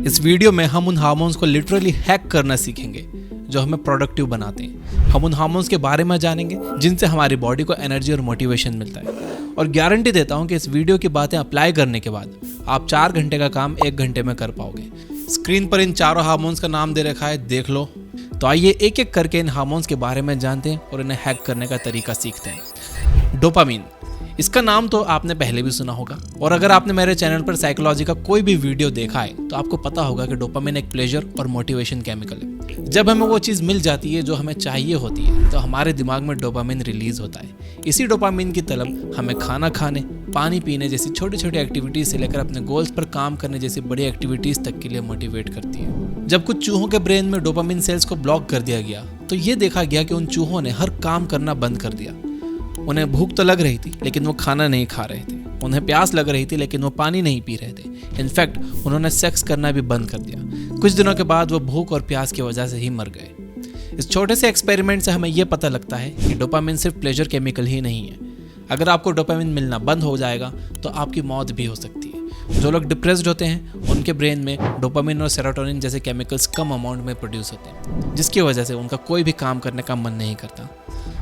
इस वीडियो में हम उन हार्मोन्स को लिटरली हैक करना सीखेंगे जो हमें प्रोडक्टिव बनाते हैं। हम उन हार्मोन्स के बारे में जानेंगे जिनसे हमारी बॉडी को एनर्जी और मोटिवेशन मिलता है। और गारंटी देता हूं कि इस वीडियो की बातें अप्लाई करने के बाद आप 4 घंटे का काम 1 घंटे में कर पाओगे। स्क्रीन पर इन चारों हार्मोन्स का नाम दे रखा है, देख लो। तो आइए एक एक करके इन हार्मोन्स के बारे में जानते हैं और इन्हें हैक करने का तरीका सीखते हैं। डोपामिन, इसका नाम तो आपने पहले भी सुना होगा, और अगर आपने मेरे चैनल पर साइकोलॉजी का कोई भी वीडियो देखा है तो आपको पता होगा कि डोपामिन एक प्लेजर और मोटिवेशन केमिकल है। जब हमें वो चीज़ मिल जाती है जो हमें चाहिए होती है तो हमारे दिमाग में डोपामिन रिलीज होता है। इसी डोपामिन की तलब हमें खाना खाने, पानी पीने जैसी छोटी छोटी एक्टिविटीज़ से लेकर अपने गोल्स पर काम करने जैसी बड़ी एक्टिविटीज़ तक के लिए मोटिवेट करती है। जब कुछ चूहों के ब्रेन में डोपामिन सेल्स को ब्लॉक कर दिया गया तो ये देखा गया कि उन चूहों ने हर काम करना बंद कर दिया। उन्हें भूख तो लग रही थी लेकिन वो खाना नहीं खा रहे थे। उन्हें प्यास लग रही थी लेकिन वो पानी नहीं पी रहे थे। इनफैक्ट उन्होंने सेक्स करना भी बंद कर दिया। कुछ दिनों के बाद वो भूख और प्यास की वजह से ही मर गए। इस छोटे से एक्सपेरिमेंट से हमें यह पता लगता है कि डोपामिन सिर्फ प्लेजर केमिकल ही नहीं है। अगर आपको डोपामिन मिलना बंद हो जाएगा तो आपकी मौत भी हो सकती है। जो लोग डिप्रेस्ड होते हैं उनके ब्रेन में डोपामिन और सेरोटोनिन जैसे केमिकल्स कम अमाउंट में प्रोड्यूस होते हैं, जिसकी वजह से उनका कोई भी काम करने का मन नहीं करता।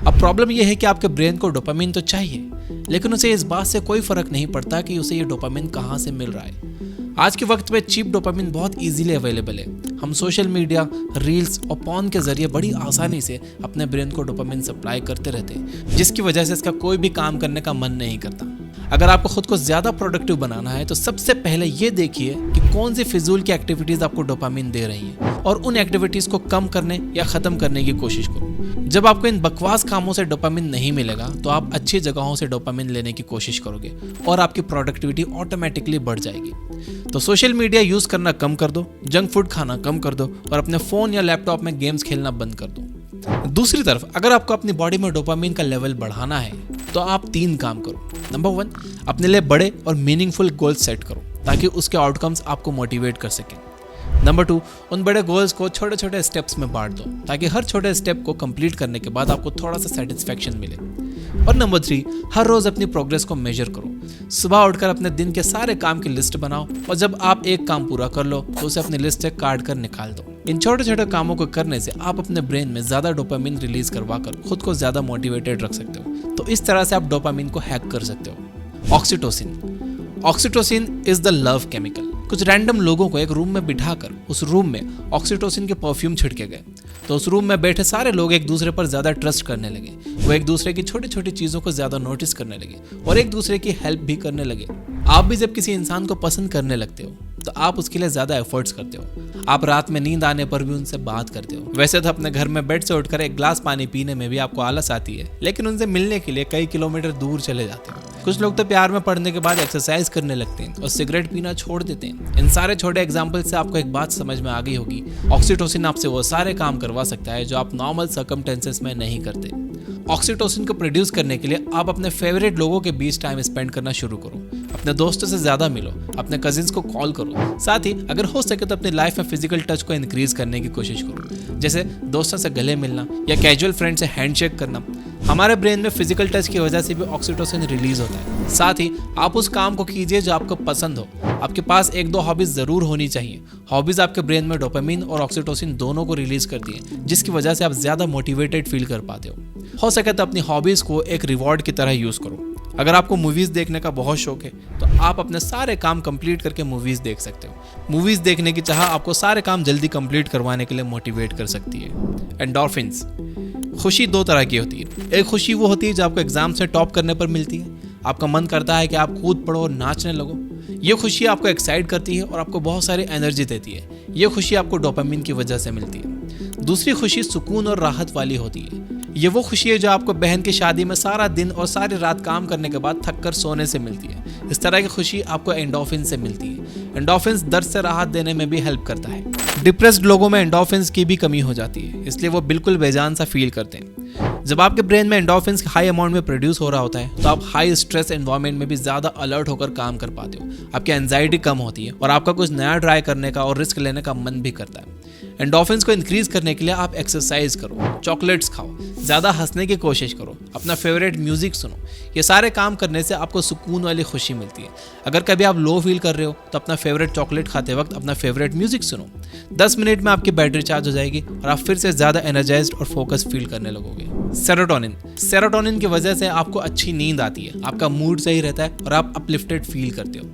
अब प्रॉब्लम यह है कि आपके ब्रेन को डोपामिन तो चाहिए, लेकिन उसे इस बात से कोई फर्क नहीं पड़ता कि उसे ये डोपामिन कहाँ से मिल रहा है। आज के वक्त में चीप डोपामिन बहुत इजीली अवेलेबल है। हम सोशल मीडिया, रील्स और पॉर्न के जरिए बड़ी आसानी से अपने ब्रेन को डोपामिन सप्लाई करते रहते हैं, जिसकी वजह से इसका कोई भी काम करने का मन नहीं करता। अगर आपको खुद को ज़्यादा प्रोडक्टिव बनाना है तो सबसे पहले ये देखिए कि कौन सी फिजूल की एक्टिविटीज़ आपको डोपामिन दे रही हैं और उन एक्टिविटीज़ को कम करने या ख़त्म करने की कोशिश करो। जब आपको इन बकवास कामों से डोपामिन नहीं मिलेगा तो आप अच्छी जगहों से डोपामिन लेने की कोशिश करोगे और आपकी प्रोडक्टिविटी ऑटोमेटिकली बढ़ जाएगी। तो सोशल मीडिया यूज़ करना कम कर दो, जंक फूड खाना कम कर दो और अपने फ़ोन या लैपटॉप में गेम्स खेलना बंद कर दो। दूसरी तरफ अगर आपको अपनी बॉडी में डोपामिन का लेवल बढ़ाना है तो आप 3 काम करो। नंबर 1, अपने लिए बड़े और मीनिंगफुल गोल्स सेट करो ताकि उसके आउटकम्स आपको मोटिवेट कर सकें। नंबर 2, उन बड़े गोल्स को छोटे छोटे स्टेप्स में बांट दो ताकि हर छोटे स्टेप को कंप्लीट करने के बाद आपको थोड़ा सा सेटिस्फैक्शन मिले। और नंबर 3, हर रोज़ अपनी प्रोग्रेस को मेजर करो। सुबह उठकर अपने दिन के सारे काम की लिस्ट बनाओ और जब आप एक काम पूरा कर लो तो उसे अपनी लिस्ट से काट कर निकाल दो। इन छोटे छोटे कामों को करने से आप अपने ब्रेन में ज़्यादा डोपामिन रिलीज करवाकर खुद को ज़्यादा मोटिवेटेड रख सकते हो। तो इस तरह से आप डोपामिन को हैक कर सकते हो। Oxytocin, oxytocin is the love chemical. कुछ रैंडम लोगों को एक रूम में बिठाकर उस रूम में ऑक्सीटोसिन के परफ्यूम छिड़के गए तो उस रूम में बैठे सारे लोग एक दूसरे पर ज़्यादा ट्रस्ट करने लगे। वो एक दूसरे की छोटी छोटी चीज़ों को ज़्यादा नोटिस करने लगे और एक दूसरे की हेल्प भी करने लगे। आप भी जब किसी इंसान को पसंद करने लगते हो तो आप उसके लिए ज़्यादा एफर्ट्स करते हो। आप रात में नींद आने पर भी उनसे बात करते हो। वैसे तो अपने घर में बेड से उठकर एक ग्लास पानी पीने में भी आपको आलस आती है, लेकिन उनसे मिलने के लिए कई किलोमीटर दूर चले जाते हो। कुछ लोग तो प्यार में पड़ने के बाद एक्सरसाइज करने लगते हैं और सिगरेट पीना छोड़ देते हैं। इन सारे छोटे एग्जाम्पल से आपको एक बात समझ में आ गई होगी, ऑक्सीटोसिन आपसे वो सारे काम करवा सकता है जो आप नॉर्मल सर्कमस्टेंसेस में नहीं करते। ऑक्सीटोसिन को प्रोड्यूस करने के लिए आप अपने फेवरेट लोगों के बीच टाइम स्पेंड करना शुरू करो। अपने दोस्तों से ज़्यादा मिलो, अपने कजिन्स को कॉल करो। साथ ही अगर हो सके तो अपनी लाइफ में फिजिकल टच को इंक्रीज करने की कोशिश करो, जैसे दोस्तों से गले मिलना या कैजुअल फ्रेंड से हैंडशेक करना। हमारे ब्रेन में फिजिकल टच की वजह से भी ऑक्सीटोसिन रिलीज होता है। साथ ही आप उस काम को कीजिए जो आपको पसंद हो। आपके पास 1-2 हॉबीज ज़रूर होनी चाहिए। हॉबीज आपके ब्रेन में डोपामिन और ऑक्सीटोसिन दोनों को रिलीज करती है, जिसकी वजह से आप ज़्यादा मोटिवेटेड फील कर पाते हो सके तो अपनी हॉबीज़ को एक रिवॉर्ड की तरह यूज़ करो। अगर आपको मूवीज़ देखने का बहुत शौक है तो आप अपने सारे काम कंप्लीट करके मूवीज़ देख सकते हो। मूवीज़ देखने की चाह आपको सारे काम जल्दी कंप्लीट करवाने के लिए मोटिवेट कर सकती है। एंडोर्फिन्स, खुशी 2 तरह की होती है। एक खुशी वो होती है जो आपको एग्जाम से टॉप करने पर मिलती है। आपका मन करता है कि आप कूद पड़ो और नाचने लगो। ये खुशी आपको एक्साइट करती है और आपको बहुत सारी एनर्जी देती है। ये खुशी आपको डोपामिन की वजह से मिलती है। दूसरी खुशी सुकून और राहत वाली होती है। ये वो खुशी है जो आपको बहन की शादी में सारा दिन और सारी रात काम करने के बाद थक कर सोने से मिलती है। इस तरह की खुशी आपको एंडोर्फिन से मिलती है। एंडोर्फिन्स दर्द से राहत देने में भी हेल्प करता है। डिप्रेस्ड लोगों में एंडोर्फिन्स की भी कमी हो जाती है, इसलिए वो बिल्कुल बेजान सा फील करते हैं। जब आपके ब्रेन में एंडोर्फिन्स हाई अमाउंट में प्रोड्यूस हो रहा होता है तो आप हाई स्ट्रेस एनवायरनमेंट में भी ज़्यादा अलर्ट होकर काम कर पाते हो। आपकी एंजाइटी कम होती है और आपका कुछ नया ट्राई करने का और रिस्क लेने का मन भी करता है। एंडोर्फिन्स को इंक्रीज करने के लिए आप एक्सरसाइज करो, चॉकलेट्स खाओ, ज़्यादा हंसने की कोशिश करो, अपना फेवरेट म्यूजिक सुनो। ये सारे काम करने से आपको सुकून वाली खुशी मिलती है। अगर कभी आप लो फील कर रहे हो तो अपना फेवरेट चॉकलेट खाते वक्त अपना फेवरेट म्यूजिक सुनो। 10 मिनट में आपकी बैटरी चार्ज हो जाएगी और आप फिर से ज़्यादा एनर्जाइज्ड और फोकस फील करने लगोगे। सेरोटोनिन की वजह से आपको अच्छी नींद आती है, आपका मूड सही रहता है और आप अपलिफ्टेड फील करते हो।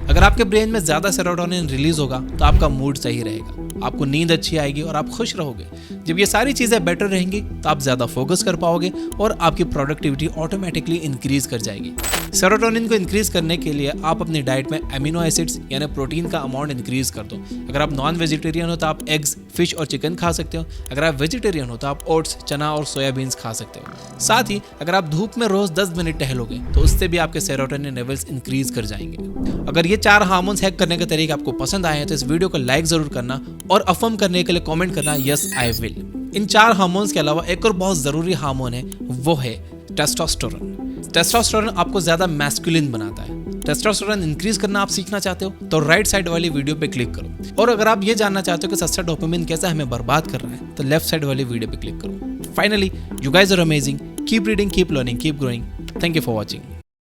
अगर आपके ब्रेन में ज़्यादा सेरोटोनिन रिलीज होगा तो आपका मूड सही रहेगा, आपको नींद अच्छी आएगी और आप खुश रहोगे। जब ये सारी चीज़ें बेटर रहेंगी तो आप ज़्यादा फोकस कर पाओगे और आपकी प्रोडक्टिविटी ऑटोमेटिकली इंक्रीज कर जाएगी। सेरोटोनिन को इंक्रीज करने के लिए आप अपनी डाइट में अमीनो एसिड्स यानी प्रोटीन का अमाउंट इंक्रीज कर दो। अगर आप नॉन वेजिटेरियन हो तो आप एग्स, फिश और चिकन खा सकते हो। अगर आप वेजिटेरियन हो तो आप ओट्स, चना और सोयाबीन्स खा सकते हो। साथ ही अगर आप धूप में रोज 10 मिनट टहलोगे तो उससे भी आपके सेरोटोनिन लेवल्स इंक्रीज कर जाएंगे। अगर ये 4 हार्मोन्स हैक करने के तरीके आपको पसंद आए हैं तो इस वीडियो को लाइक जरूर करना और अफर्म करने के लिए कमेंट करना yes I will. In 4 hormones के अलावा एक और बहुत जरूरी हार्मोन है, वो है टेस्टोस्टेरोन। टेस्टोस्टेरोन आपको ज्यादा मैस्कुलिन बनाता है। टेस्टोस्टेरोन इंक्रीज करना आप सीखना चाहते हो तो राइट साइड वाली वीडियो पे क्लिक करो। और अगर आप ये जानना चाहते हो कि सस्ता डोपामिन कैसे हमें बर्बाद कर रहा है तो लेफ्ट साइड वाली वीडियो पे क्लिक करो। Finally, you guys are amazing. Keep reading, keep learning, keep growing. Thank you for watching.